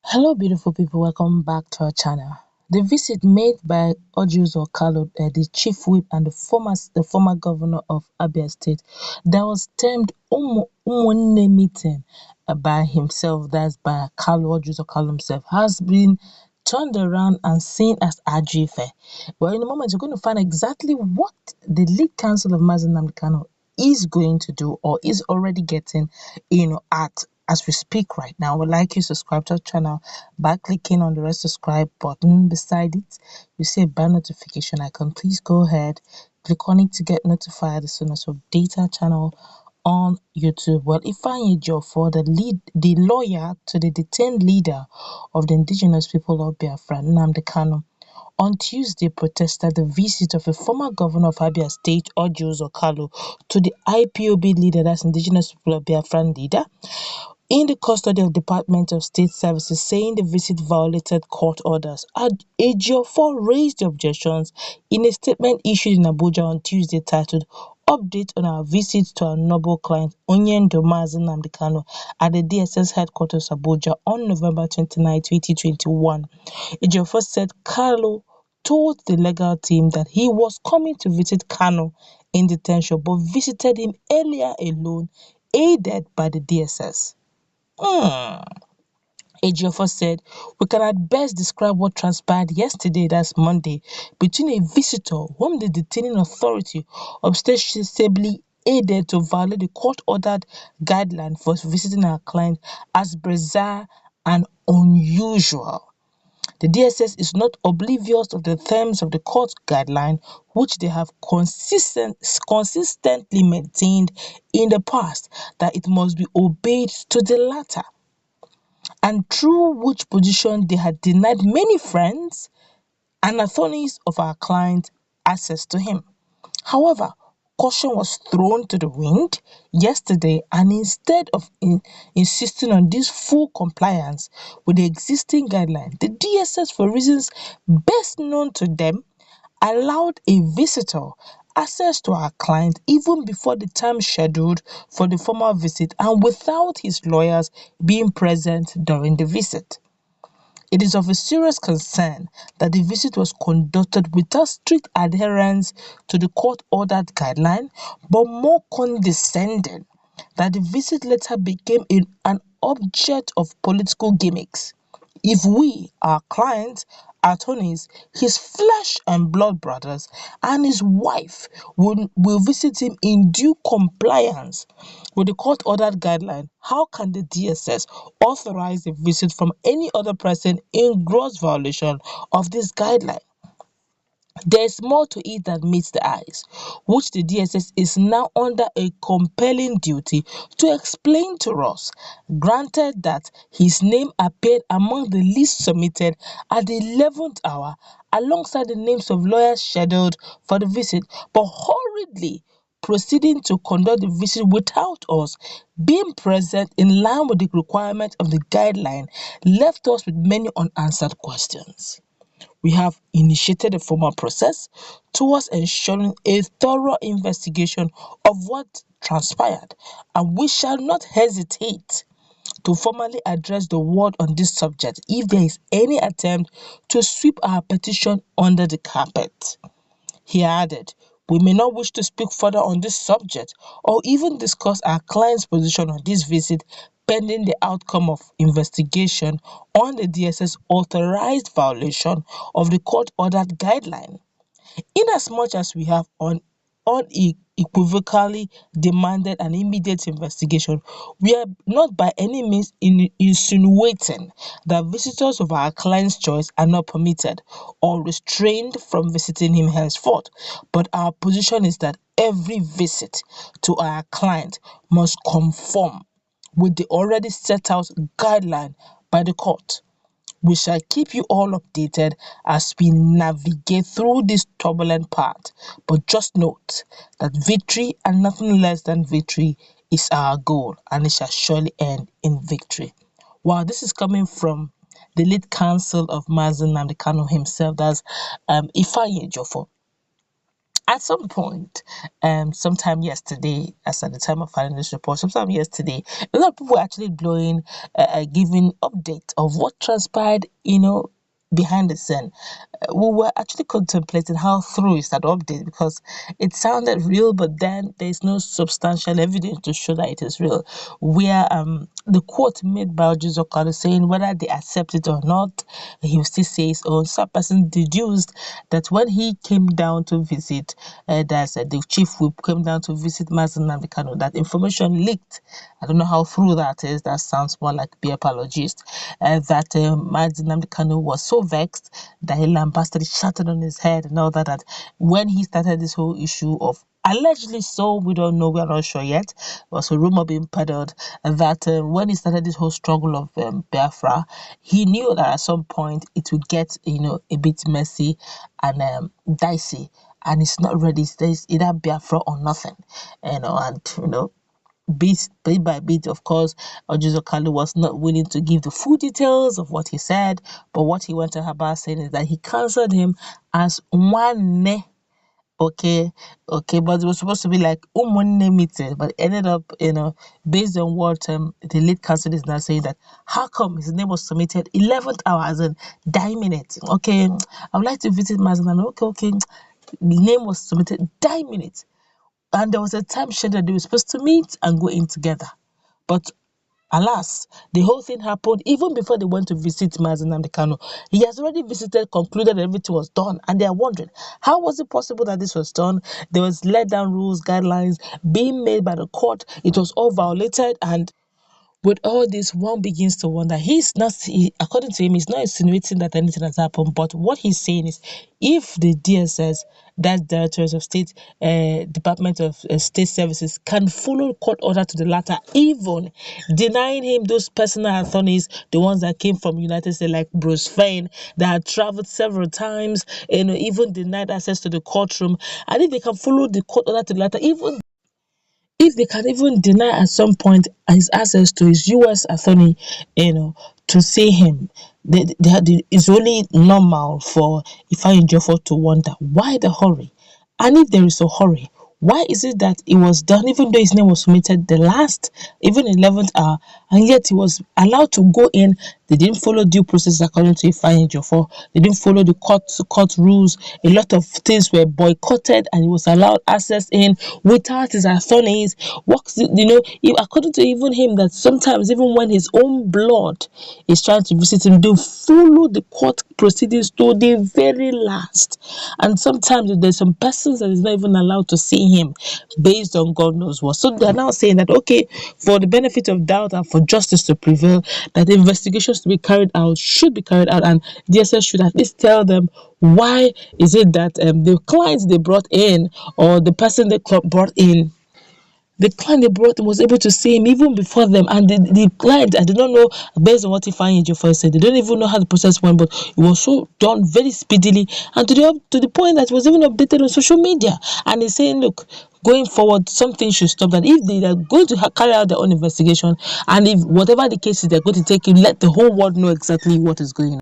Hello, beautiful people. Welcome back to our channel. The visit made by Orji Kalu, the chief whip and the former governor of Abia State, that was termed Umunne meeting by himself, that's by Orji Kalu himself, has been turned around and seen as agitation. Well, in a moment, you're going to find exactly what the lead counsel of Nnamdi Kanu is going to do or is already getting, at as we speak right now. I would like you to subscribe to our channel by clicking on the red subscribe button. Beside it, you see a bell notification icon. Please go ahead, click on it to get notified as soon as we update our channel on YouTube. Well, Ifeanyi Ejiofor, the lawyer to the detained leader of the indigenous people of Biafra, Nnamdi Kanu, on Tuesday protested the visit of a former governor of Abia State, Orji Kalu, to the IPOB leader, that's Indigenous People of Biafran leader, in the custody of Department of State Services, saying the visit violated court orders. Ejiofor raised the objections in a statement issued in Abuja on Tuesday titled Update on our visit to our noble client Onyendo Nnamdi Kanu at the DSS headquarters Abuja on November 29, 2021. Ejiofor said Kalu told the legal team that he was coming to visit Kanu in detention but visited him earlier alone, aided by the DSS. Ejiofor said, "We can at best describe what transpired yesterday, that's Monday, between a visitor whom the detaining authority ostensibly aided to violate the court-ordered guideline for visiting our client as bizarre and unusual. The DSS is not oblivious of the terms of the court guideline, which they have consistently maintained in the past that it must be obeyed to the latter, and through which position they had denied many friends and attorneys of our client access to him. However, caution was thrown to the wind yesterday, and instead of insisting on this full compliance with the existing guideline, the DSS, for reasons best known to them, allowed a visitor access to our client even before the time scheduled for the formal visit and without his lawyers being present during the visit. It is of a serious concern that the visit was conducted without strict adherence to the court-ordered guideline, but more condescending, that the visit later became an object of political gimmicks. If we, our clients, attorneys, his flesh and blood brothers, and his wife will visit him in due compliance with the court-ordered guideline, how can the DSS authorize a visit from any other person in gross violation of this guideline? There is more to it than meets the eyes, which the DSS is now under a compelling duty to explain to us. Granted that his name appeared among the lists submitted at the 11th hour alongside the names of lawyers scheduled for the visit, but hurriedly proceeding to conduct the visit without us being present in line with the requirement of the guideline left us with many unanswered questions. We have initiated a formal process towards ensuring a thorough investigation of what transpired, and we shall not hesitate to formally address the world on this subject if there is any attempt to sweep our petition under the carpet. He added, "We may not wish to speak further on this subject or even discuss our client's position on this visit pending the outcome of investigation on the DSS authorized violation of the court-ordered guideline. Inasmuch as we have unequivocally demanded an immediate investigation, we are not by any means insinuating that visitors of our client's choice are not permitted or restrained from visiting him henceforth, but our position is that every visit to our client must conform with the already set out guideline by the court. We shall keep you all updated as we navigate through this turbulent part, but just note that victory and nothing less than victory is our goal, and it shall surely end in victory." Wow, this is coming from the lead counsel of Nnamdi Kanu himself, that's Ifeanyi Ejiofor. At some point, sometime yesterday, as at the time of filing this report, sometime yesterday, a lot of people were actually blowing, giving update of what transpired, behind the scene. We were actually contemplating how true is that update because it sounded real, but then there's no substantial evidence to show that it is real. Where the quote made by Ejiofor Blóws saying whether they accept it or not, he will still say his own. Some person deduced that when he came down to visit, that's the chief whip came down to visit Mazen Nnamdi Kanu, that information leaked. I don't know how true that is. That sounds more like be apologist. That Mazen Nnamdi Kanu was so vexed that he lambasted, shouted on his head and all that. That when he started this whole issue of allegedly, so we don't know, we are not sure yet, was a rumor being peddled that when he started this whole struggle of Biafra, he knew that at some point it would get a bit messy and dicey, and it's not ready. There's either Biafra or nothing, and bit by bit, of course, Orji Kalu was not willing to give the full details of what he said, but what he went about saying is that he cancelled him as one. Okay, but it was supposed to be like umunne meeting, but it ended up, based on what the lead counsel is now saying, that how come his name was submitted 11th hour as in die minute. Okay, I would like to visit Mazan. Okay, the name was submitted die minute, and there was a time schedule they were supposed to meet and go in together, but alas, the whole thing happened even before they went to visit Mazen Nnamdi Kanu. He has already visited, concluded everything was done, and they are wondering how was it possible that this was done? There was let down rules, guidelines being made by the court. It was all violated, and with all this, one begins to wonder. According to him, he's not insinuating that anything has happened, but what he's saying is if the DSS, that Directors of State, Department of State Services, can follow court order to the latter, even denying him those personal attorneys, the ones that came from United States, like Bruce Fein, that had traveled several times, even denied access to the courtroom, and if they can follow the court order to the latter, even if they can even deny at some point his access to his US attorney, to see him, it's only normal for Ifeanyi to wonder why the hurry. And if there is a hurry, why is it that it was done even though his name was submitted the last, even 11th hour, and yet he was allowed to go in? They didn't follow due process according to Ifeanyi. They didn't follow the court rules. A lot of things were boycotted, and he was allowed access in without his attorneys. According to even him, that sometimes even when his own blood is trying to visit him, they follow the court proceedings to the very last. And sometimes there's some persons that is not even allowed to see him based on God knows what. So they're now saying that, okay, for the benefit of doubt and for justice to prevail, that the investigations to be carried out should be carried out, and DSS should at least tell them why is it that the clients they brought in, or the person they brought in, the client they brought in was able to see him even before them, and the client, I do not know, based on what Ifeanyi Ejiofor said, they don't even know how the process went, but it was so done very speedily, and to the point that it was even updated on social media. And he's saying, look, going forward, something should stop that. If they are going to carry out their own investigation, and if whatever the case is, they're going to take you, let the whole world know exactly what is going on.